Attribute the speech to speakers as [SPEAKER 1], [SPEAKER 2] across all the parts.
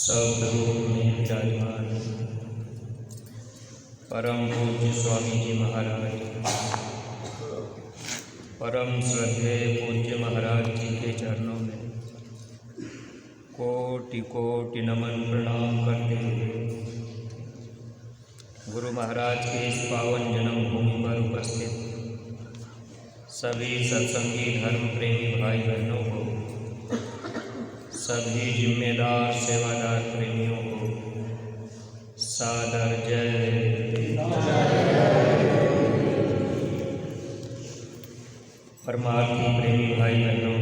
[SPEAKER 1] सब रूप में विराजमान परम पूज्य स्वामी जी महाराज, परम श्रद्धेय पूज्य महाराज जी के चरणों में कोटि कोटि नमन प्रणाम करते हुए गुरु महाराज के इस पावन जन्म भूमि पर उपस्थित सभी सत्संगी धर्म प्रेमी भाई बहनों को, सभी जिम्मेदार सेवादार प्रेमियों को सादर जय। परमार्थी प्रेमी भाई बहनों,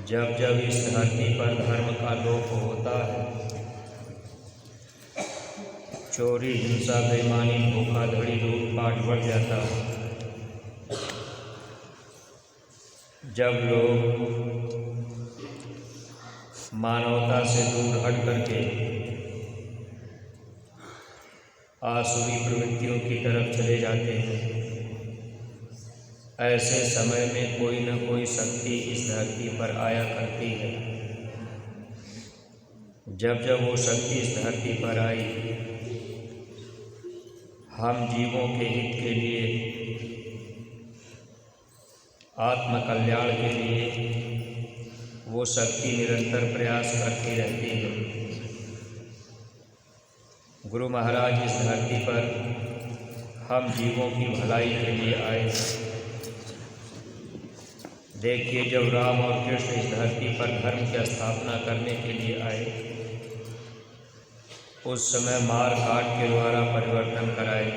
[SPEAKER 1] जब जब इस धरती पर धर्म का लोप होता है, चोरी हिंसा बेईमानी धोखाधड़ी लूटपाट बढ़ जाता है, जब लोग मानवता से दूर हट करके आसुरी प्रवृत्तियों की तरफ चले जाते हैं, ऐसे समय में कोई न कोई शक्ति इस धरती पर आया करती है। जब जब वो शक्ति इस धरती पर आई, हम जीवों के हित के लिए, आत्म कल्याण के लिए वो शक्ति निरंतर प्रयास करती रहती है। गुरु महाराज इस धरती पर हम जीवों की भलाई के लिए आए। देखिए, जब राम और कृष्ण इस धरती पर धर्म की स्थापना करने के लिए आए, उस समय मार काट के द्वारा परिवर्तन कराए,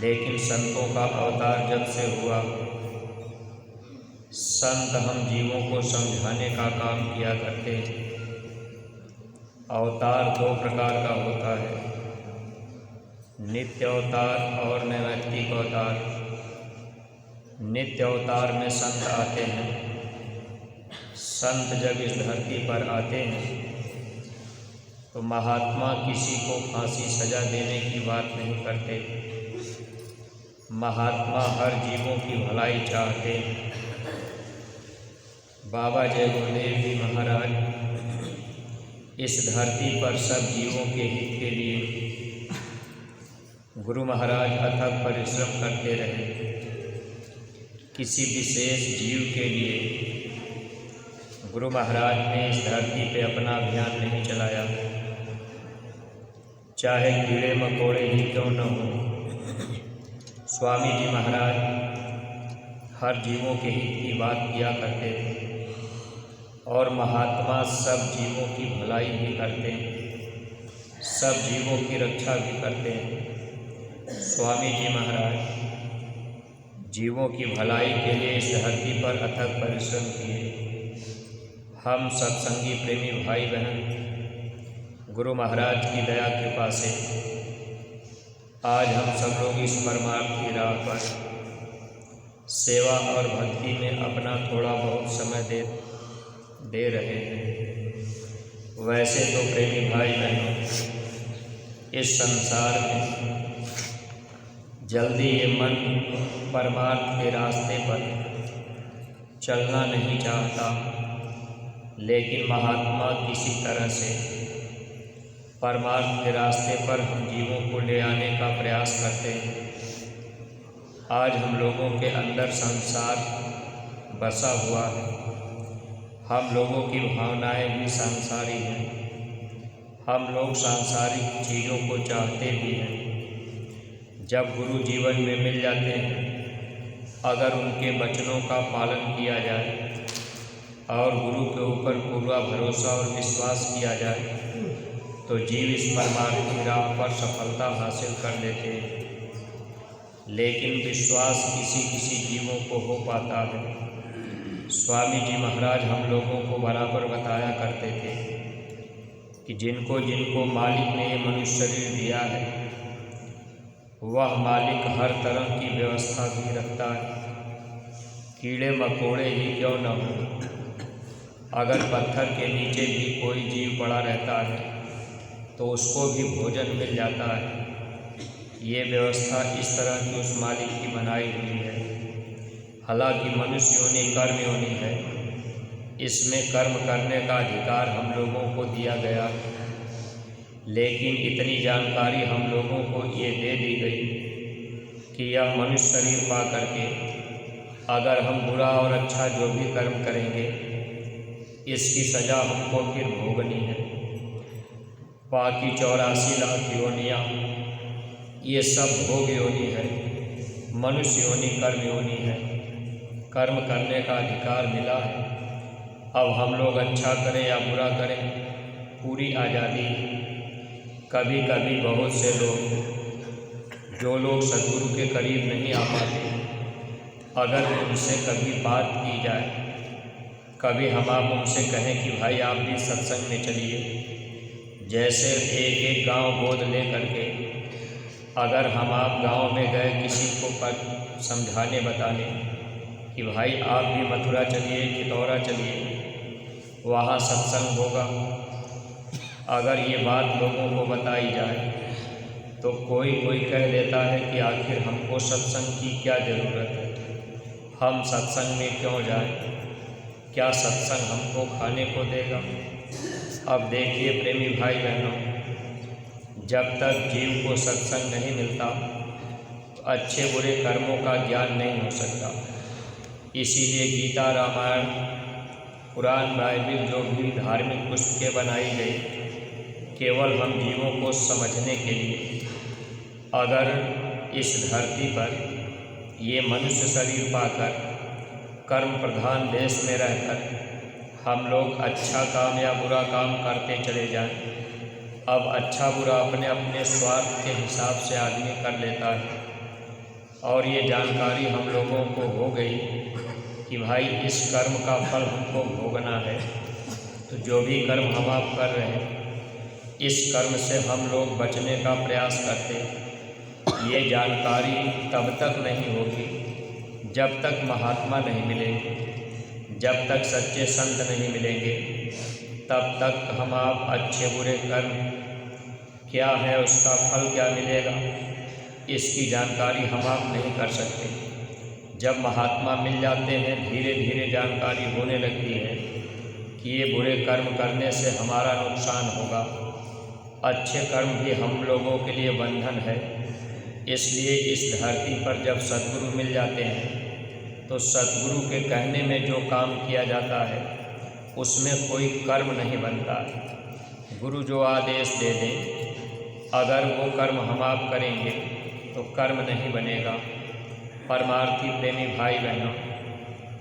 [SPEAKER 1] लेकिन संतों का अवतार जब से हुआ, संत हम जीवों को समझाने का काम किया करते हैं। अवतार दो प्रकार का होता है, नित्य अवतार और नैमित्तिक अवतार। नित्य अवतार में संत आते हैं। संत जब इस धरती पर आते हैं तो महात्मा किसी को फांसी सजा देने की बात नहीं करते। महात्मा हर जीवों की भलाई चाहते हैं। बाबा जय गुरुदेव जी महाराज इस धरती पर सब जीवों के हित के लिए गुरु महाराज अथक परिश्रम करते रहे। किसी विशेष जीव के लिए गुरु महाराज ने इस धरती पे अपना अभियान नहीं चलाया, चाहे कीड़े मकोड़े ही क्यों न हो। स्वामी जी महाराज हर जीवों के हित की बात किया करते थे और महात्मा सब जीवों की भलाई भी करते हैं, सब जीवों की रक्षा भी करते हैं। स्वामी जी महाराज जीवों की भलाई के लिए इस धरती पर अथक परिश्रम किए। हम सत्संगी प्रेमी भाई बहन गुरु महाराज की दया कृपा से आज हम सब लोग इस परमार्थ की राह पर सेवा और भक्ति में अपना थोड़ा बहुत समय दे रहे हैं। वैसे तो प्रेमी भाई बहनों, इस संसार में जल्दी ये मन परमार्थ के रास्ते पर चलना नहीं चाहता, लेकिन महात्मा किसी तरह से परमार्थ के रास्ते पर हम जीवों को ले आने का प्रयास करते हैं। आज हम लोगों के अंदर संसार बसा हुआ है। हम लोगों की भावनाएं भी सांसारिक हैं। हम लोग सांसारिक चीज़ों को चाहते भी हैं। जब गुरु जीवन में मिल जाते हैं, अगर उनके वचनों का पालन किया जाए और गुरु के ऊपर पूरा भरोसा और विश्वास किया जाए, तो जीव इस परमार्थ की राह पर सफलता हासिल कर लेते हैं। लेकिन विश्वास किसी किसी जीवों को हो पाता है। स्वामी जी महाराज हम लोगों को बराबर बताया करते थे कि जिनको जिनको मालिक ने ये मनुष्य शरीर दिया है, वह मालिक हर तरह की व्यवस्था भी रखता है। कीड़े मकोड़े ही क्यों न हो, अगर पत्थर के नीचे भी कोई जीव पड़ा रहता है तो उसको भी भोजन मिल जाता है। ये व्यवस्था इस तरह की उस मालिक की बनाई हुई है। हालांकि मनुष्य योनि कर्म योनि है, इसमें कर्म करने का अधिकार हम लोगों को दिया गया है, लेकिन इतनी जानकारी हम लोगों को ये दे दी गई कि यह मनुष्य शरीर पा करके अगर हम बुरा और अच्छा जो भी कर्म करेंगे इसकी सज़ा हमको फिर भोगनी है। बाकी 84 लाख योनियाँ ये सब भोग योनि है, मनुष्य योनि कर्म योनि है। कर्म करने का अधिकार मिला है। अब हम लोग अच्छा करें या बुरा करें, पूरी आज़ादी है। कभी कभी बहुत से लोग जो लोग सद्गुरु के करीब नहीं आ पाते, अगर उनसे कभी बात की जाए, कभी हम आप उनसे कहें कि भाई आप भी सत्संग में चलिए, जैसे एक एक गांव गोद ले करके अगर हम आप गांव में गए किसी को पर समझाने बताने कि भाई आप भी मथुरा चलिए, चितौरा चलिए, वहाँ सत्संग होगा, अगर ये बात लोगों को बताई जाए तो कोई कोई कह देता है कि आखिर हमको सत्संग की क्या ज़रूरत है, हम सत्संग में क्यों जाएं, क्या सत्संग हमको खाने को देगा। अब देखिए प्रेमी भाई बहनों, जब तक जीव को सत्संग नहीं मिलता तो अच्छे बुरे कर्मों का ज्ञान नहीं हो सकता। इसीलिए गीता, रामायण, कुरान, बाइबिल जो भी धार्मिक पुस्तकें बनाई गई, केवल हम जीवों को समझने के लिए। अगर इस धरती पर ये मनुष्य शरीर पाकर कर्म प्रधान देश में रहकर हम लोग अच्छा काम या बुरा काम करते चले जाएं, अब अच्छा बुरा अपने अपने स्वार्थ के हिसाब से आदमी कर लेता है। और ये जानकारी हम लोगों को हो गई कि भाई इस कर्म का फल हमको भोगना है, तो जो भी कर्म हम आप कर रहे हैं इस कर्म से हम लोग बचने का प्रयास करते। ये जानकारी तब तक नहीं होगी जब तक महात्मा नहीं मिलेंगे, जब तक सच्चे संत नहीं मिलेंगे, तब तक हम आप अच्छे बुरे कर्म क्या है, उसका फल क्या मिलेगा, इसकी जानकारी हम आप नहीं कर सकते। जब महात्मा मिल जाते हैं धीरे धीरे जानकारी होने लगती है कि ये बुरे कर्म करने से हमारा नुकसान होगा, अच्छे कर्म भी हम लोगों के लिए बंधन है। इसलिए इस धरती पर जब सद्गुरु मिल जाते हैं तो सद्गुरु के कहने में जो काम किया जाता है उसमें कोई कर्म नहीं बनता है। गुरु जो आदेश दे दें अगर वो कर्म हम आप करेंगे तो कर्म नहीं बनेगा। परमार्थी प्रेमी भाई बहनों,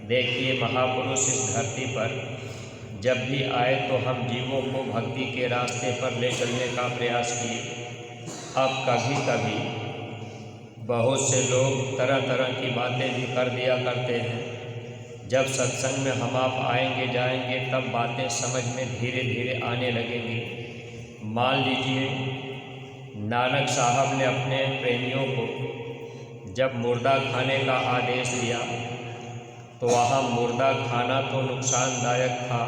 [SPEAKER 1] देखिए महापुरुष इस धरती पर जब भी आए तो हम जीवों को भक्ति के रास्ते पर ले चलने का प्रयास किए। अब कभी कभी बहुत से लोग तरह तरह की बातें भी कर दिया करते हैं। जब सत्संग में हम आप आएंगे जाएंगे तब बातें समझ में धीरे धीरे आने लगेंगी। मान लीजिए नानक साहब ने अपने प्रेमियों को जब मुर्दा खाने का आदेश दिया तो वहाँ मुर्दा खाना तो नुकसानदायक था,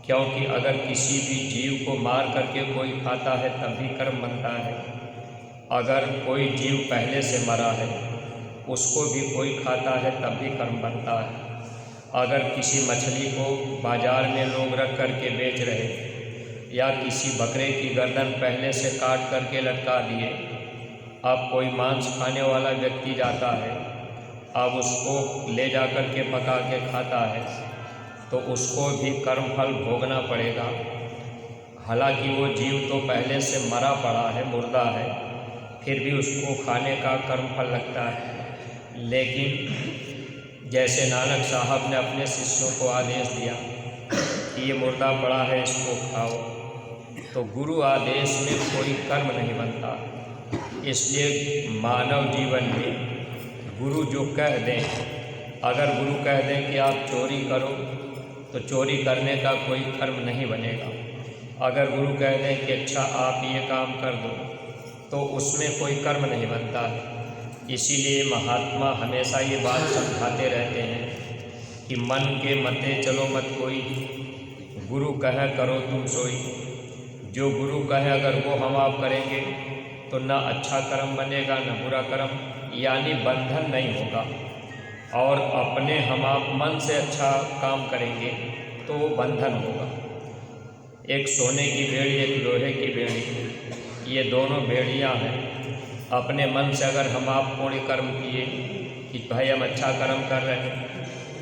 [SPEAKER 1] क्योंकि अगर किसी भी जीव को मार करके कोई खाता है तब भी कर्म बनता है। अगर कोई जीव पहले से मरा है उसको भी कोई खाता है तब भी कर्म बनता है। अगर किसी मछली को बाज़ार में लोग रख करके बेच रहे या किसी बकरे की गर्दन पहले से काट करके लटका दिए, अब कोई मांस खाने वाला व्यक्ति जाता है, अब उसको ले जा कर के पका के खाता है तो उसको भी कर्म फल भोगना पड़ेगा। हालांकि वो जीव तो पहले से मरा पड़ा है, मुर्दा है, फिर भी उसको खाने का कर्म फल लगता है। लेकिन जैसे नानक साहब ने अपने शिष्यों को आदेश दिया कि ये मुर्दा पड़ा है इसको खाओ, तो गुरु आदेश में कोई कर्म नहीं बनता। इसलिए मानव जीवन में गुरु जो कह दें, अगर गुरु कह दें कि आप चोरी करो तो चोरी करने का कोई कर्म नहीं बनेगा। अगर गुरु कह दें कि अच्छा आप ये काम कर दो तो उसमें कोई कर्म नहीं बनता है। इसीलिए महात्मा हमेशा ये बात समझाते रहते हैं कि मन के मते चलो मत कोई, गुरु कहे करो तुम सोई। जो गुरु कहे अगर वो हम आप करेंगे तो ना अच्छा कर्म बनेगा न बुरा कर्म, यानी बंधन नहीं होगा। और अपने हम आप मन से अच्छा काम करेंगे तो वो बंधन होगा। एक सोने की बेड़ी, एक लोहे की बेड़ी, ये दोनों बेड़ियाँ हैं। अपने मन से अगर हम आप पुण्य कर्म किए कि भाई हम अच्छा कर्म कर रहे हैं,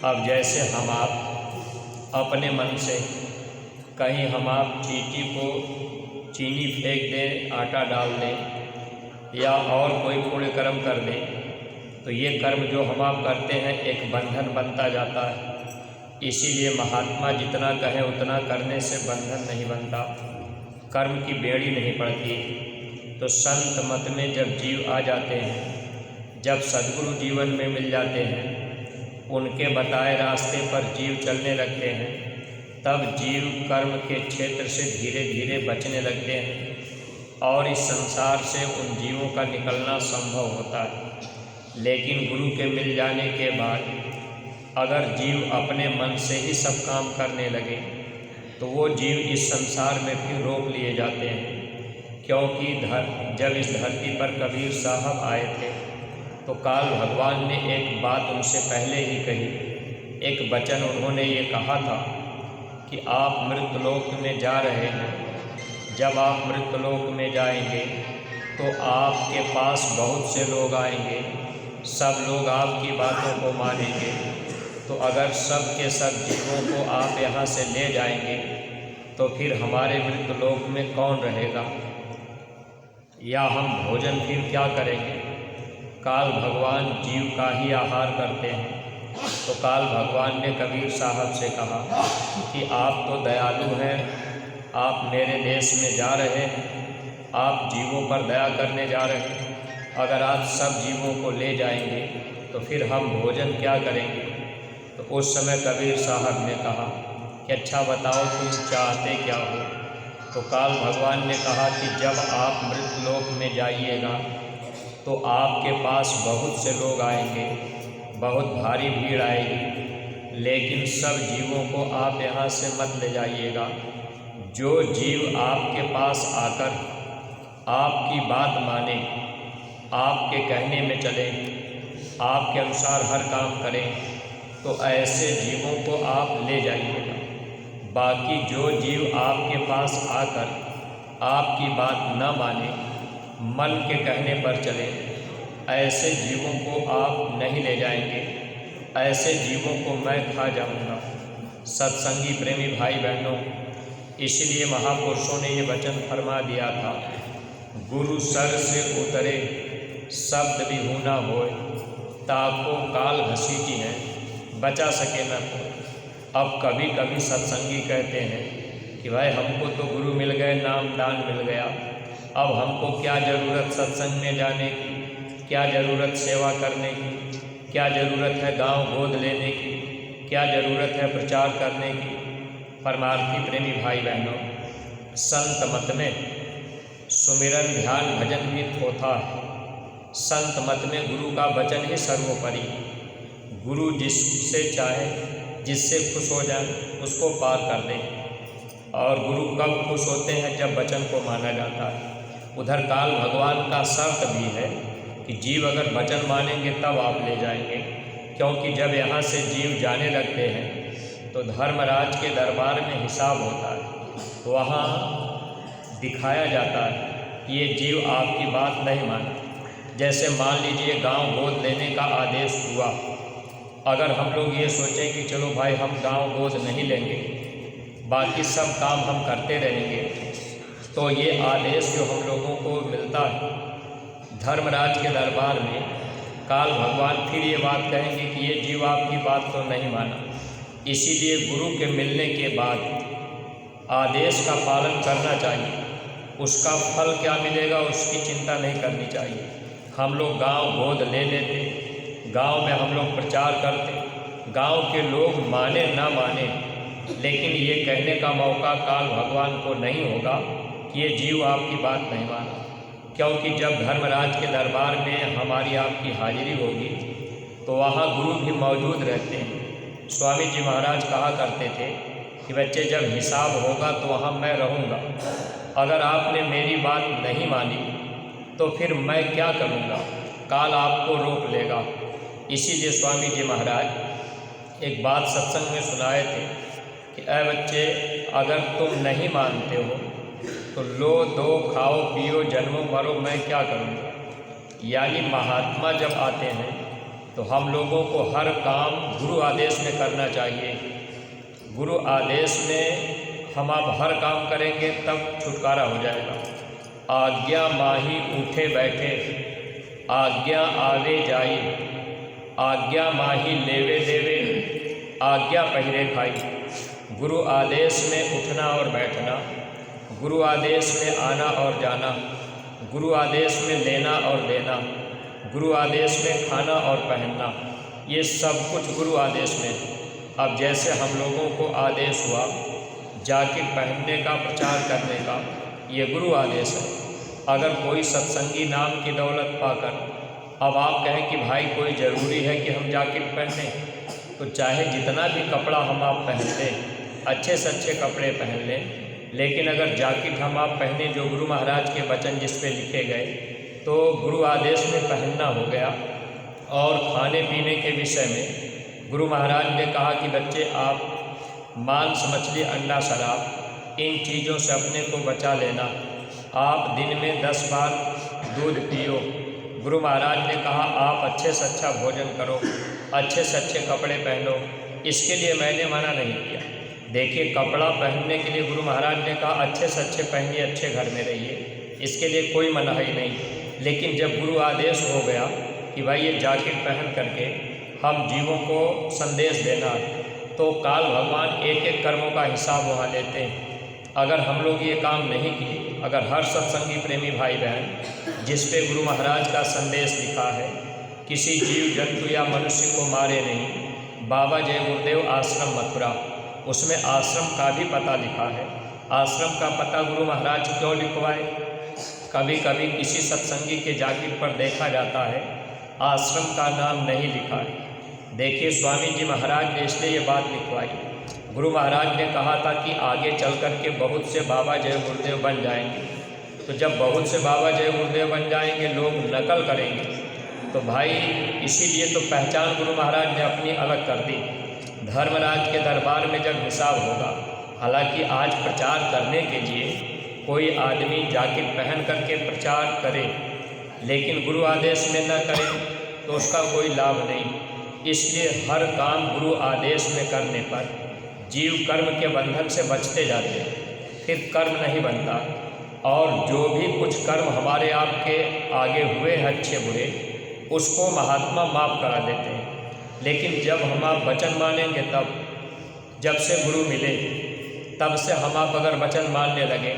[SPEAKER 1] अब जैसे हम आप अपने मन से कहीं हम आप चींटी को चीनी फेंक दें, आटा डाल दें या और कोई पुण्य कर्म कर दें, तो ये कर्म जो हम आप करते हैं एक बंधन बनता जाता है। इसीलिए महात्मा जितना कहें उतना करने से बंधन नहीं बनता, कर्म की बेड़ी नहीं पड़ती। तो संत मत में जब जीव आ जाते हैं, जब सद्गुरु जीवन में मिल जाते हैं, उनके बताए रास्ते पर जीव चलने लगते हैं, तब जीव कर्म के क्षेत्र से धीरे धीरे बचने लगते हैं और इस संसार से उन जीवों का निकलना संभव होता है। लेकिन गुरु के मिल जाने के बाद अगर जीव अपने मन से ही सब काम करने लगे तो वो जीव इस संसार में फिर रोक लिए जाते हैं। क्योंकि जब इस धरती पर कबीर साहब आए थे तो काल भगवान ने एक बात उनसे पहले ही कही, एक वचन उन्होंने ये कहा था कि आप मृतलोक में जा रहे हैं, जब आप मृतलोक में जाएंगे तो आपके पास बहुत से लोग आएंगे, सब लोग आपकी बातों को मानेंगे। तो अगर सब के सब जीवों को आप यहाँ से ले जाएंगे तो फिर हमारे मृतलोक में कौन रहेगा, या हम भोजन फिर क्या करेंगे। काल भगवान जीव का ही आहार करते हैं। तो काल भगवान ने कबीर साहब से कहा कि आप तो दयालु हैं, आप मेरे देश में जा रहे हैं, आप जीवों पर दया करने जा रहे हैं, अगर आप सब जीवों को ले जाएंगे तो फिर हम भोजन क्या करेंगे। तो उस समय कबीर साहब ने कहा कि अच्छा बताओ तुम चाहते क्या हो। तो काल भगवान ने कहा कि जब आप मृतलोक में जाइएगा तो आपके पास बहुत से लोग आएंगे, बहुत भारी भीड़ आएगी, लेकिन सब जीवों को आप यहाँ से मत ले जाइएगा। जो जीव आपके पास आकर आपकी बात माने, आपके कहने में चले, आपके अनुसार हर काम करें, तो ऐसे जीवों को आप ले जाइएगा। बाकी जो जीव आपके पास आकर आपकी बात न माने, मन के कहने पर चले, ऐसे जीवों को आप नहीं ले जाएंगे, ऐसे जीवों को मैं खा जाऊंगा। सत्संगी प्रेमी भाई बहनों, इसलिए महापुरुषों ने ये वचन फरमा दिया था, गुरु सर से उतरे शब्द विहूना होए, ताको काल घसीटी है बचा सके न कोई। अब कभी कभी सत्संगी कहते हैं कि भाई हमको तो गुरु मिल गए, नाम दान मिल गया, अब हमको क्या ज़रूरत सत्संग में जाने की, क्या ज़रूरत सेवा करने की, क्या ज़रूरत है गांव गोद लेने की, क्या ज़रूरत है प्रचार करने की। परमार्थी प्रेमी भाई बहनों, संत मत में सुमिरन ध्यान भजन भी थोथा है। संत मत में गुरु का वचन ही सर्वोपरि। गुरु जिससे चाहे, जिससे खुश हो जाए उसको पार कर दे। और गुरु कब खुश होते हैं, जब वचन को माना जाता है। उधर काल भगवान का शर्त भी है कि जीव अगर वचन मानेंगे तब आप ले जाएंगे, क्योंकि जब यहाँ से जीव जाने लगते हैं तो धर्मराज के दरबार में हिसाब होता है, वहाँ दिखाया जाता है कि ये जीव आपकी बात नहीं माने। जैसे मान लीजिए गांव गोद लेने का आदेश हुआ, अगर हम लोग ये सोचें कि चलो भाई हम गांव गोद नहीं लेंगे, बाकी सब काम हम करते रहेंगे, तो ये आदेश जो हम लोगों को मिलता है धर्मराज के दरबार में, काल भगवान फिर ये बात कहेंगे कि ये जीव आपकी बात तो नहीं माना। इसीलिए गुरु के मिलने के बाद आदेश का पालन करना चाहिए। उसका फल क्या मिलेगा उसकी चिंता नहीं करनी चाहिए। हम लोग गांव गोद ले लेते, गांव में हम लोग प्रचार करते, गांव के लोग माने ना माने, लेकिन ये कहने का मौका काल भगवान को नहीं होगा कि ये जीव आपकी बात नहीं माना। क्योंकि जब धर्मराज के दरबार में हमारी आपकी हाजिरी होगी तो वहाँ गुरु भी मौजूद रहते हैं। स्वामी जी महाराज कहा करते थे कि बच्चे जब हिसाब होगा तो वहाँ मैं रहूँगा, अगर आपने मेरी बात नहीं मानी तो फिर मैं क्या करूँगा, काल आपको रोक लेगा। इसीलिए स्वामी जी महाराज एक बात सत्संग में सुनाए थे कि ऐ बच्चे, अगर तुम नहीं मानते हो तो लो, दो, खाओ, पियो, जन्मो, मरो, मैं क्या करूँगा। यानी महात्मा जब आते हैं तो हम लोगों को हर काम गुरु आदेश में करना चाहिए। गुरु आदेश में हम आप हर काम करेंगे तब छुटकारा हो जाएगा। आज्ञा माही उठे बैठे, आज्ञा आवे जाई, आज्ञा माही लेवे देवे, आज्ञा पहिरे खाई। गुरु आदेश में उठना और बैठना, गुरु आदेश में आना और जाना, गुरु आदेश में लेना और देना, गुरु आदेश में खाना और पहनना, ये सब कुछ गुरु आदेश में। अब जैसे हम लोगों को आदेश हुआ जाकिर पहनने का, प्रचार करने का, ये गुरु आदेश है। अगर कोई सत्संगी नाम की दौलत पाकर अब आप कहें कि भाई कोई ज़रूरी है कि हम जाकिर पहने, तो चाहे जितना भी कपड़ा हम आप पहन लें, अच्छे से अच्छे कपड़े पहन लें, लेकिन अगर जाकिर हम आप पहने जो गुरु महाराज के वचन जिस पे लिखे गए, तो गुरु आदेश में पहनना हो गया। और खाने पीने के विषय में गुरु महाराज ने कहा कि बच्चे, आप मांस, मछली, अंडा, शराब, इन चीज़ों से अपने को बचा लेना। आप दिन में 10 बार दूध पियो। गुरु महाराज ने कहा आप अच्छे से अच्छा भोजन करो, अच्छे से अच्छे कपड़े पहनो। इसके लिए मैंने मना नहीं किया। देखिए, कपड़ा पहनने के लिए गुरु महाराज ने कहा अच्छे से अच्छे पहनिए, अच्छे घर में रहिए, इसके लिए कोई मनाही नहीं। लेकिन जब गुरु आदेश हो गया कि भाई ये जाकिर पहन करके हम जीवों को संदेश देना, तो काल भगवान एक एक कर्मों का हिसाब वहाँ लेते हैं। अगर हम लोग ये काम नहीं किए, अगर हर सत्संगी प्रेमी भाई बहन जिस पे गुरु महाराज का संदेश लिखा है, किसी जीव जंतु या मनुष्य को मारे नहीं, बाबा जय गुरुदेव आश्रम मथुरा, उसमें आश्रम का भी पता लिखा है। आश्रम का पता गुरु महाराज क्यों लिखवाए? कभी कभी किसी सत्संगी के जाकिर पर देखा जाता है आश्रम का नाम नहीं लिखा है। देखिए, स्वामी जी महाराज ने इसलिए ये बात लिखवाई। गुरु महाराज ने कहा था कि आगे चल कर के बहुत से बाबा जय गुरुदेव बन जाएंगे, तो जब बहुत से बाबा जय गुरुदेव बन जाएंगे, लोग नकल करेंगे, तो भाई इसीलिए तो पहचान गुरु महाराज ने अपनी अलग कर दी। धर्मराज के दरबार में जब हिसाब होगा, हालांकि आज प्रचार करने के लिए कोई आदमी जाकिर पहन करके प्रचार करे, लेकिन गुरु आदेश में न करे तो उसका कोई लाभ नहीं। इसलिए हर काम गुरु आदेश में करने पर जीव कर्म के बंधन से बचते जाते हैं, फिर कर्म नहीं बनता। और जो भी कुछ कर्म हमारे आपके आगे हुए हैं अच्छे बुरे, उसको महात्मा माफ़ करा देते हैं। लेकिन जब हम आप वचन मानेंगे, तब जब से गुरु मिले तब से हम आप अगर वचन मानने लगे,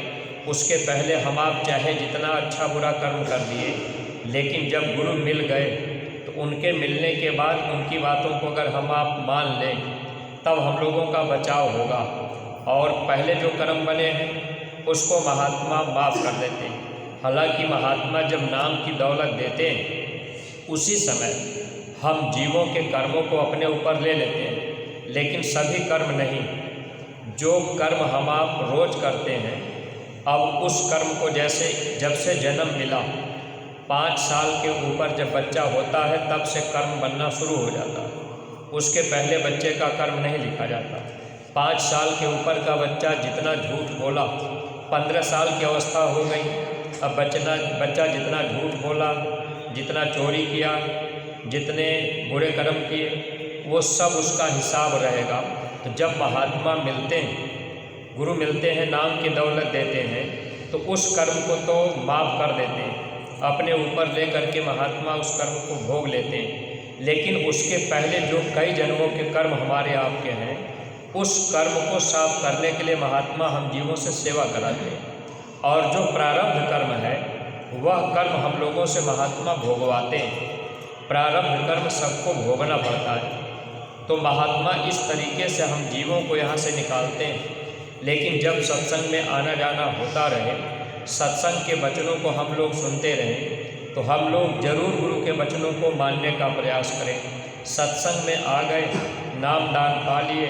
[SPEAKER 1] उसके पहले हम आप चाहे जितना अच्छा बुरा कर्म कर दिए, लेकिन जब गुरु मिल गए तो उनके मिलने के बाद उनकी बातों को अगर हम आप मान लें, तब हम लोगों का बचाव होगा। और पहले जो कर्म बने हैं उसको महात्मा माफ़ कर देते हैं। हालांकि महात्मा जब नाम की दौलत देते हैं, उसी समय हम जीवों के कर्मों को अपने ऊपर ले लेते हैं, लेकिन सभी कर्म नहीं। जो कर्म हम आप रोज़ करते हैं, अब उस कर्म को जैसे जब से जन्म मिला, 5 साल के ऊपर जब बच्चा होता है तब से कर्म बनना शुरू हो जाता है। उसके पहले बच्चे का कर्म नहीं लिखा जाता। 5 साल के ऊपर का बच्चा जितना झूठ बोला, 15 साल की अवस्था हो गई, अब बच्चा जितना झूठ बोला, जितना चोरी किया, जितने बुरे कर्म किए, वो सब उसका हिसाब रहेगा। तो जब महात्मा मिलते हैं, गुरु मिलते हैं, नाम की दौलत देते हैं, तो उस कर्म को तो माफ़ कर देते हैं, अपने ऊपर ले करके महात्मा उस कर्म को भोग लेते हैं। लेकिन उसके पहले जो कई जन्मों के कर्म हमारे आपके हैं, उस कर्म को साफ करने के लिए महात्मा हम जीवों से सेवा कराते हैं। और जो प्रारब्ध कर्म है, वह कर्म हम लोगों से महात्मा भोगवाते हैं। प्रारब्ध कर्म सबको भोगना पड़ता है। तो महात्मा इस तरीके से हम जीवों को यहाँ से निकालते हैं। लेकिन जब सत्संग में आना जाना होता रहे, सत्संग के वचनों को हम लोग सुनते रहें, तो हम लोग जरूर गुरु के वचनों को मानने का प्रयास करें। सत्संग में आ गए, नाम दान पा लिए,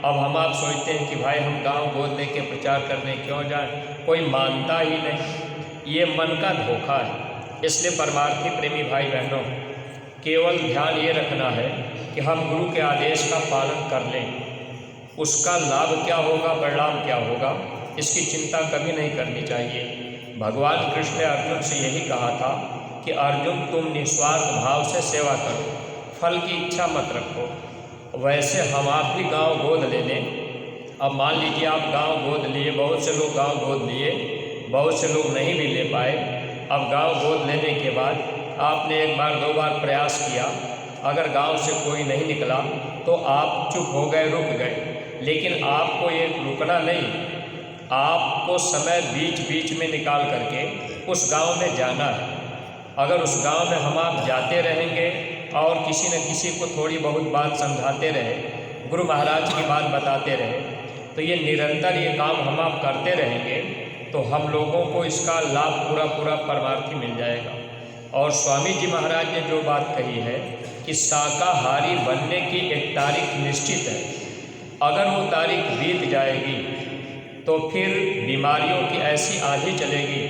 [SPEAKER 1] अब हम आप सोचते हैं कि भाई हम गांव गोद दे के प्रचार करने क्यों जाएं, कोई मानता ही नहीं। ये मन का धोखा है। इसलिए परमार्थी प्रेमी भाई बहनों, केवल ध्यान ये रखना है कि हम गुरु के आदेश का पालन कर लें। उसका लाभ क्या होगा, परिणाम क्या होगा, इसकी चिंता कभी नहीं करनी चाहिए। भगवान कृष्ण ने अर्जुन से यही कहा था कि अर्जुन तुम निस्वार्थ भाव से सेवा करो, फल की इच्छा मत रखो। वैसे हम आप भी गांव गोद ले लें। अब मान लीजिए आप गांव गोद लिए, बहुत से लोग गांव गोद लिए, बहुत से लोग नहीं भी ले पाए। अब गांव गोद लेने के बाद आपने एक बार दो बार प्रयास किया, अगर गांव से कोई नहीं निकला तो आप चुप हो गए, रुक गए। लेकिन आपको ये रुकना नहीं, आपको समय बीच बीच में निकाल करके उस गांव में जाना है। अगर उस गांव में हम आप जाते रहेंगे और किसी न किसी को थोड़ी बहुत बात समझाते रहे, गुरु महाराज की बात बताते रहे, तो ये निरंतर ये काम हम आप करते रहेंगे तो हम लोगों को इसका लाभ पूरा पूरा परमार्थी मिल जाएगा। और स्वामी जी महाराज ने जो बात कही है कि शाकाहारी बनने की एक तारीख निश्चित है, अगर वो तारीख बीत जाएगी तो फिर बीमारियों की ऐसी आंधी चलेगी,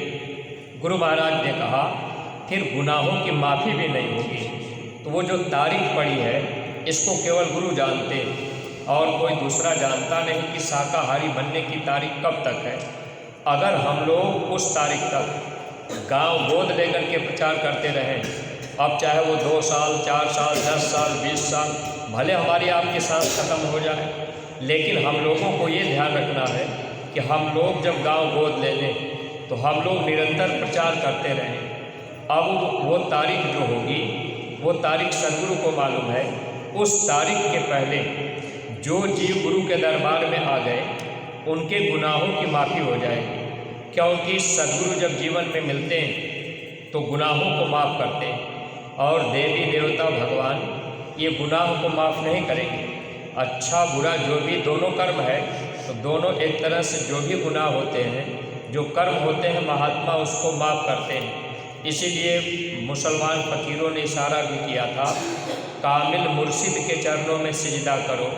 [SPEAKER 1] गुरु महाराज ने कहा फिर गुनाहों की माफ़ी भी नहीं होगी। तो वो जो तारीख पड़ी है इसको केवल गुरु जानते हैं और कोई दूसरा जानता नहीं कि शाकाहारी बनने की तारीख कब तक है। अगर हम लोग उस तारीख तक गांव गोद लेकर के प्रचार करते रहें, अब चाहे वो 2 साल, 4 साल, 10 साल, 20 साल, भले हमारी आपकी सांस खत्म हो जाए, लेकिन हम लोगों को ये ध्यान रखना है कि हम लोग जब गांव गोद ले लें तो हम लोग निरंतर प्रचार करते रहें। अब वो तारीख जो होगी वो तारीख सदगुरु को मालूम है। उस तारीख के पहले जो जीव गुरु के दरबार में आ गए उनके गुनाहों की माफ़ी हो जाएगी, क्योंकि सदगुरु जब जीवन में मिलते हैं तो गुनाहों को माफ़ करते हैं और देवी देवता भगवान ये गुनाह को माफ़ नहीं करेंगे। अच्छा बुरा जो भी दोनों कर्म है तो दोनों एक तरह से जो भी गुनाह होते हैं, जो कर्म होते हैं, महात्मा उसको माफ़ करते हैं। इसीलिए मुसलमान फ़कीरों ने इशारा भी किया था, कामिल मुर्शिद के चरणों में सिजदा करो,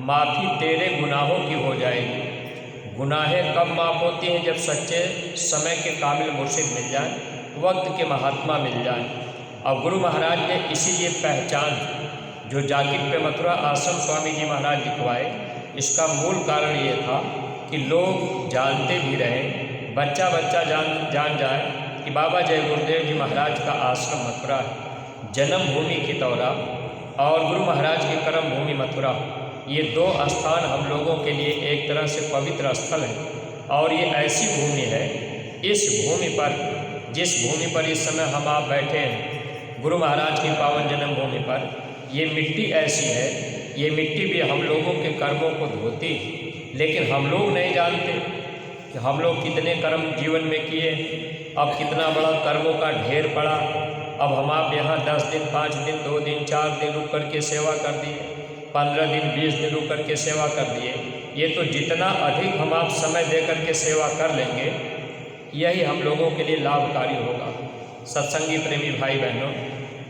[SPEAKER 1] माफ़ी तेरे गुनाहों की हो जाएगी। गुनाहें कब माफ़ होती हैं? जब सच्चे समय के कामिल मुर्शिद मिल जाए, वक्त के महात्मा मिल जाए। अब गुरु महाराज ने इसीलिए पहचान जो जाकिर पे मथुरा आश्रम स्वामी जी महाराज लिखवाए, इसका मूल कारण ये था कि लोग जानते भी रहें, बच्चा बच्चा जान जाए कि बाबा जय गुरुदेव जी महाराज का आश्रम मथुरा है, जन्मभूमि खितौरा और गुरु महाराज की कर्म भूमि मथुरा। ये 2 स्थान हम लोगों के लिए एक तरह से पवित्र स्थल है और ये ऐसी भूमि है, इस भूमि पर, जिस भूमि पर इस समय हम आप बैठे हैं, गुरु महाराज की पावन जन्मभूमि पर, ये मिट्टी ऐसी है, ये मिट्टी भी हम लोगों के कर्मों को धोती है। लेकिन हम लोग नहीं जानते कि हम लोग कितने कर्म जीवन में किए, अब कितना बड़ा कर्मों का ढेर पड़ा। अब हम आप यहाँ 10 दिन, 5 दिन, 2 दिन, 4 दिन रुक करके सेवा कर दिए, 15 दिन, 20 दिन रुक करके सेवा कर दिए। ये तो जितना अधिक हम आप समय दे करके सेवा कर लेंगे, यही हम लोगों के लिए लाभकारी होगा। सत्संगी प्रेमी भाई बहनों,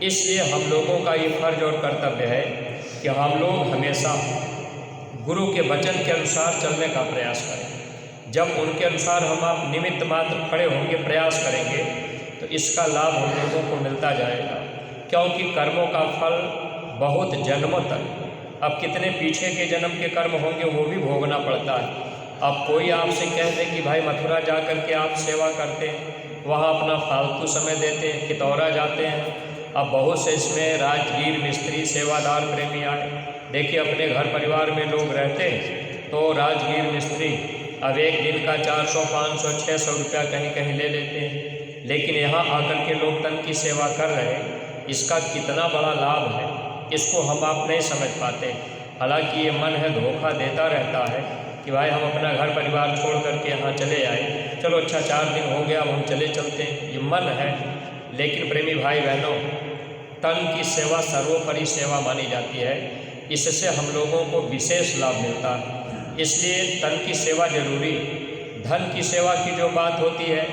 [SPEAKER 1] इसलिए हम लोगों का ये फर्ज और कर्तव्य है कि हम लोग हमेशा गुरु के वचन के अनुसार चलने का प्रयास करें। जब उनके अनुसार हम आप निमित्त मात्र खड़े होंगे, प्रयास करेंगे, तो इसका लाभ हम लोगों को मिलता जाएगा, क्योंकि कर्मों का फल बहुत जन्मों तक, अब कितने पीछे के जन्म के कर्म होंगे वो भी भोगना पड़ता है। अब कोई आपसे कह दे कि भाई मथुरा जा कर के आप सेवा करते हैं, वहाँ अपना फालतू समय देते हैं, खितौरा जाते हैं। अब बहुत से इसमें राजगीर मिस्त्री, सेवादार प्रेमी आए। देखिए अपने घर परिवार में लोग रहते हैं तो राजगीर मिस्त्री अब एक दिन का 400, 500, 600 रुपया कहीं कहीं ले लेते हैं। लेकिन यहाँ आकर के लोग तन की सेवा कर रहे हैं, इसका कितना बड़ा लाभ है, इसको हम आप नहीं समझ पाते। हालांकि ये मन है धोखा देता रहता है कि भाई हम अपना घर परिवार छोड़ करके यहाँ चले आए, चलो अच्छा 4 दिन हो गया, अब हम चले चलते हैं, ये मन है। लेकिन प्रेमी भाई बहनों, तन की सेवा सर्वोपरि सेवा मानी जाती है, इससे हम लोगों को विशेष लाभ मिलता है। इसलिए तन की सेवा जरूरी। धन की सेवा की जो बात होती है,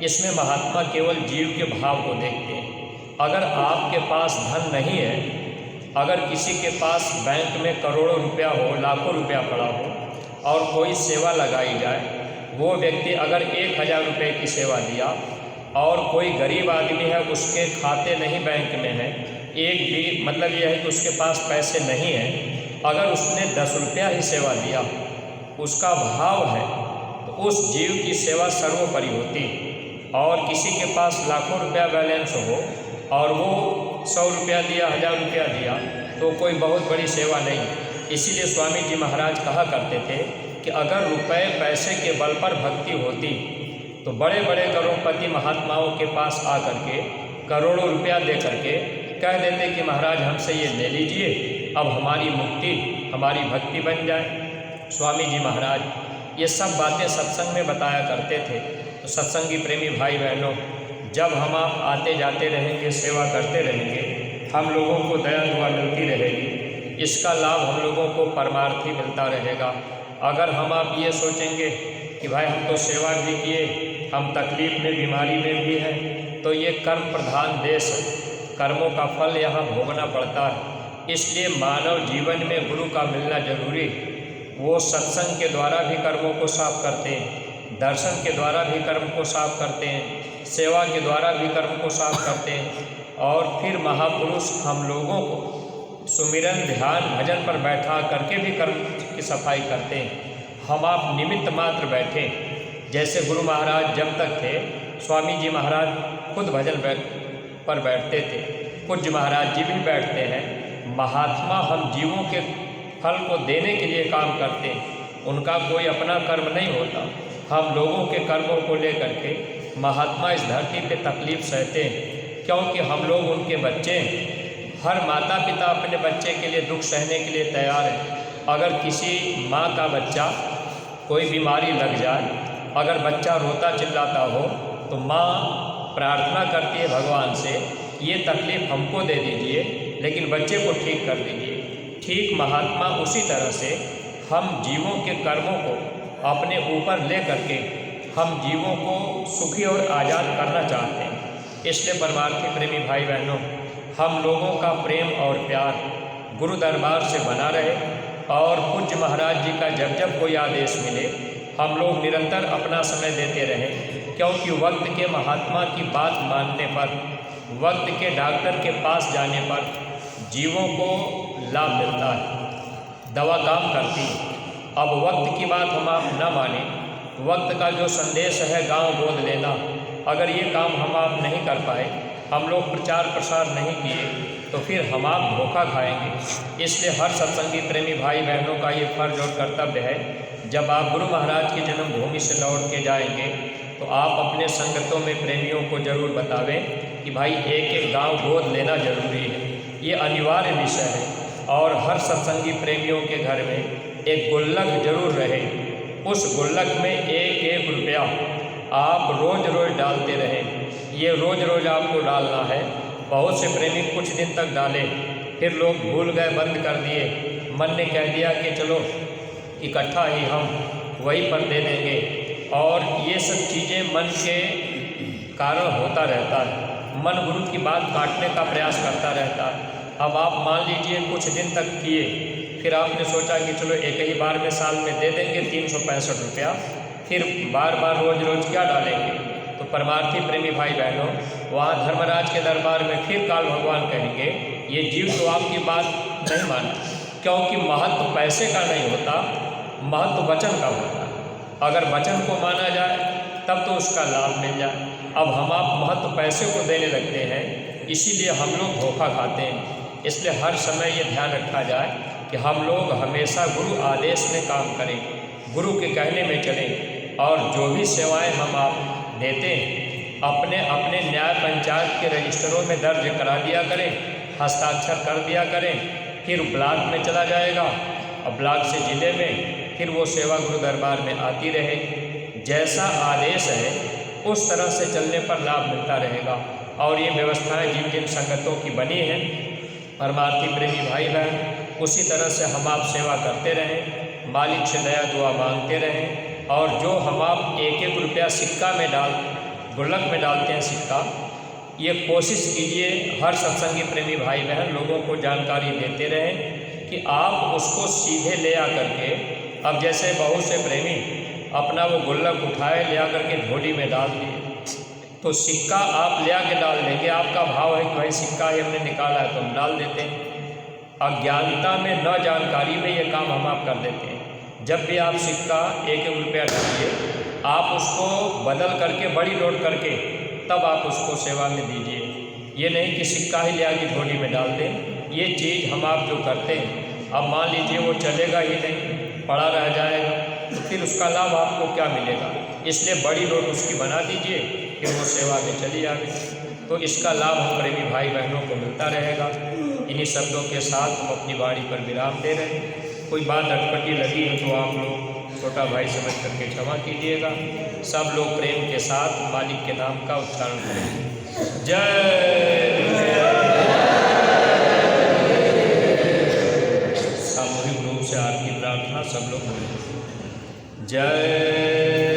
[SPEAKER 1] इसमें महात्मा केवल जीव के भाव को देखते हैं। अगर आपके पास धन नहीं है, अगर किसी के पास बैंक में करोड़ों रुपया हो, लाखों रुपया पड़ा हो और कोई सेवा लगाई जाए, वो व्यक्ति अगर 1000 रुपये की सेवा दिया और कोई गरीब आदमी है, उसके खाते नहीं बैंक में है, एक भी मतलब यह है कि उसके पास पैसे नहीं हैं, अगर उसने 10 रुपया ही सेवा दिया, उसका भाव है, तो उस जीव की सेवा सर्वोपरि होती। और किसी के पास लाखों रुपया बैलेंस हो और वो 100 रुपया दिया, 1000 रुपया दिया, तो कोई बहुत बड़ी सेवा नहीं। इसीलिए स्वामी जी महाराज कहा करते थे कि अगर रुपए पैसे के बल पर भक्ति होती तो बड़े बड़े करोड़पति महात्माओं के पास आकर के करोड़ों रुपया दे करके कह देते कि महाराज हमसे ये ले लीजिए, अब हमारी मुक्ति, हमारी भक्ति बन जाए। स्वामी जी महाराज ये सब बातें सत्संग में बताया करते थे। तो सत्संगी प्रेमी भाई बहनों, जब हम आप आते जाते रहेंगे, सेवा करते रहेंगे, हम लोगों को दया दुआ मिलती रहेगी, इसका लाभ हम लोगों को परमार्थी मिलता रहेगा। अगर हम आप ये सोचेंगे कि भाई हम तो सेवा भी किए, हम तकलीफ में, बीमारी में भी हैं, तो ये कर्म प्रधान देश है, कर्मों का फल यहाँ भोगना पड़ता है। इसलिए मानव जीवन में गुरु का मिलना जरूरी। वो सत्संग के द्वारा भी कर्मों को साफ करते हैं, दर्शन के द्वारा भी कर्म को साफ करते हैं, सेवा के द्वारा भी कर्म को साफ करते हैं। और फिर महापुरुष हम लोगों को सुमिरन, ध्यान, भजन पर बैठा करके भी कर्म की सफाई करते हैं। हम आप निमित्त मात्र बैठे, जैसे गुरु महाराज जब तक थे, स्वामी जी महाराज खुद भजन पर बैठते थे, पूज्य महाराज जी भी बैठते हैं। महात्मा हम जीवों के फल को देने के लिए काम करते हैं, उनका कोई अपना कर्म नहीं होता। हम लोगों के कर्मों को लेकर के महात्मा इस धरती पे तकलीफ सहते हैं, क्योंकि हम लोग उनके बच्चे हैं। हर माता पिता अपने बच्चे के लिए दुख सहने के लिए तैयार है। अगर किसी माँ का बच्चा कोई बीमारी लग जाए, अगर बच्चा रोता चिल्लाता हो, तो माँ प्रार्थना करती है भगवान से, ये तकलीफ़ हमको दे दीजिए, लेकिन बच्चे को ठीक कर दीजिए। ठीक महात्मा उसी तरह से हम जीवों के कर्मों को अपने ऊपर ले करके हम जीवों को सुखी और आज़ाद करना चाहते हैं। इसलिए परमार्थी प्रेमी भाई बहनों, हम लोगों का प्रेम और प्यार गुरु दरबार से बना रहे और पूज्य महाराज जी का जब जब कोई आदेश मिले, हम लोग निरंतर अपना समय देते रहें। क्योंकि वक्त के महात्मा की बात मानने पर, वक्त के डॉक्टर के पास जाने पर जीवों को लाभ मिलता है, दवा काम करती है। अब वक्त की बात हम आप न माने, वक्त का जो संदेश है गांव गोद लेना, अगर ये काम हम आप नहीं कर पाए, हम लोग प्रचार प्रसार नहीं किए, तो फिर हम आप धोखा खाएंगे। इसलिए हर सत्संगी प्रेमी भाई बहनों का ये फर्ज और कर्तव्य है, जब आप गुरु महाराज की जन्मभूमि से लौट के जाएंगे, तो आप अपने संगतों में प्रेमियों को जरूर बतावें कि भाई एक एक गांव गोद लेना जरूरी है। ये अनिवार्य विषय है। और हर सत्संगी प्रेमियों के घर में एक गुल्लक जरूर रहे। उस गुल्लक में एक एक रुपया आप रोज़ रोज़ डालते रहें। ये रोज़ रोज़ आपको डालना है। बहुत से प्रेमी कुछ दिन तक डाले, फिर लोग भूल गए, बंद कर दिए। मन ने कह दिया कि चलो इकट्ठा ही हम वहीं पर दे देंगे, और ये सब चीज़ें मन के कारण होता रहता है। मन गुरु की बात काटने का प्रयास करता रहता है। अब आप मान लीजिए कुछ दिन तक किए, फिर आपने सोचा कि चलो एक ही बार में साल में दे देंगे 365 रुपया, फिर बार बार रोज़ रोज़ क्या डालेंगे। तो परमार्थी प्रेमी भाई बहनों, वहाँ धर्मराज के दरबार में फिर काल भगवान कहेंगे, ये जीव तो आपकी बात नहीं माना, क्योंकि महत्व पैसे का नहीं होता, महत्व वचन का होता है। अगर वचन को माना जाए तब तो उसका लाभ मिल जाए। अब हम आप महत्व पैसे को देने लगते हैं, इसीलिए हम लोग धोखा खाते हैं। इसलिए हर समय ये ध्यान रखा जाए कि हम लोग हमेशा गुरु आदेश में काम करें, गुरु के कहने में चलें, और जो भी सेवाएं हम आप देते हैं अपने अपने न्याय पंचायत के रजिस्टरों में दर्ज करा दिया करें, हस्ताक्षर कर दिया करें। फिर ब्लॉक में चला जाएगा और ब्लॉक से जिले में, फिर वो सेवा गुरु दरबार में आती रहेगी। जैसा आदेश है उस तरह से चलने पर लाभ मिलता रहेगा। और ये व्यवस्थाएं जिन जिन संगतों की बनी हैं, परमार्थी प्रेमी भाई बहन, उसी तरह से हम आप सेवा करते रहें, मालिक से दया दुआ मांगते रहें। और जो हम आप एक एक रुपया सिक्का में गुल्लक में डालते हैं सिक्का, ये कोशिश कीजिए हर सत्संगी प्रेमी भाई बहन लोगों को जानकारी देते रहें कि आप उसको सीधे ले आकर के, अब जैसे बहुत से प्रेमी अपना वो गुल्लक उठाए ले आकर के झोली में डाल दिए, तो सिक्का आप ले आके डाल देंगे। आपका भाव है कि भाई सिक्का ही हमने निकाला है तो हम डाल देते हैं। अज्ञानता में, न जानकारी में ये काम हम आप कर देते हैं। जब भी आप सिक्का 1-1 रुपया डालिए, आप उसको बदल करके बड़ी नोट करके तब आप उसको सेवा में दीजिए। ये नहीं कि सिक्का ही ले आके झोली में डाल दें। ये चीज़ हम आप जो करते हैं, अब मान लीजिए वो चलेगा ही नहीं, पड़ा रह जाएगा, तो फिर उसका लाभ आपको क्या मिलेगा। इसलिए बड़ी नोट उसकी बना दीजिए, फिर वो सेवा में चली जाएगी, तो इसका लाभ हम प्रेमी भाई बहनों को मिलता रहेगा। इन्हीं शब्दों के साथ हम अपनी वाणी पर विराम दे रहे हैं। कोई बात अटपटी लगी है तो आप लोग छोटा भाई समझ करके क्षमा कीजिएगा। सब लोग प्रेम के साथ मालिक के नाम का उच्चारण करें। जय। सामूहिक रूप से आरती प्रार्थना सब लोग बोलें। जय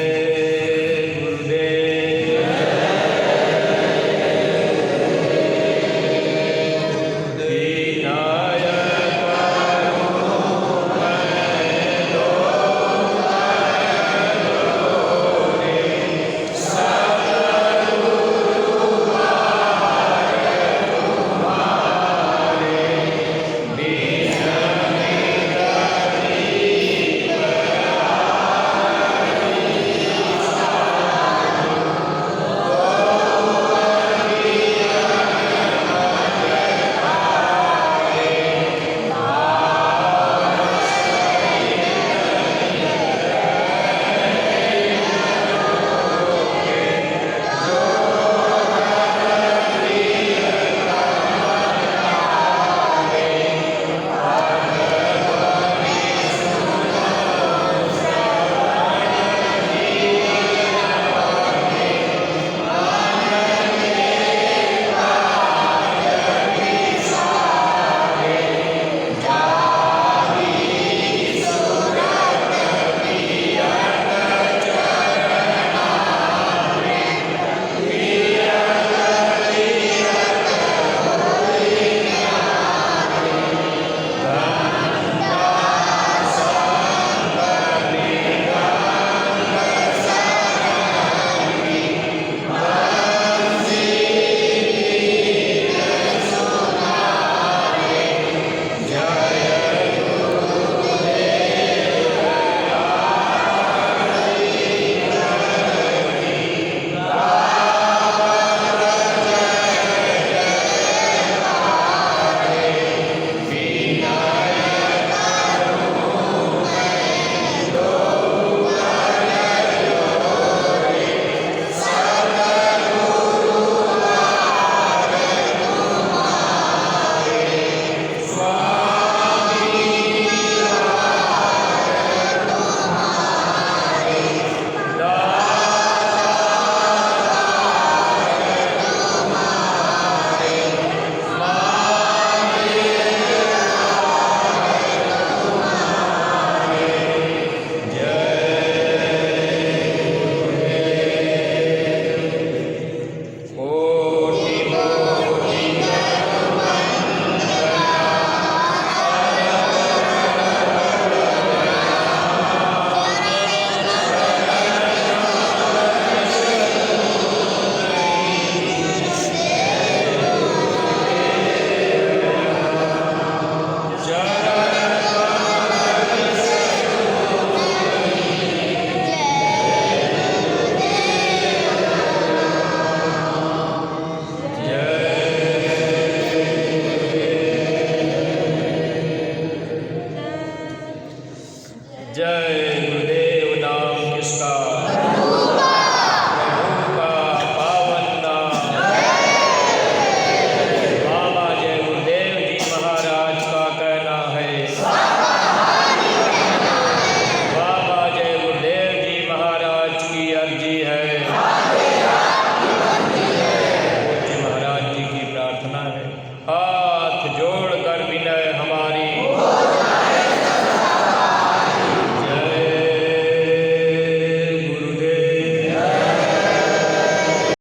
[SPEAKER 1] जय।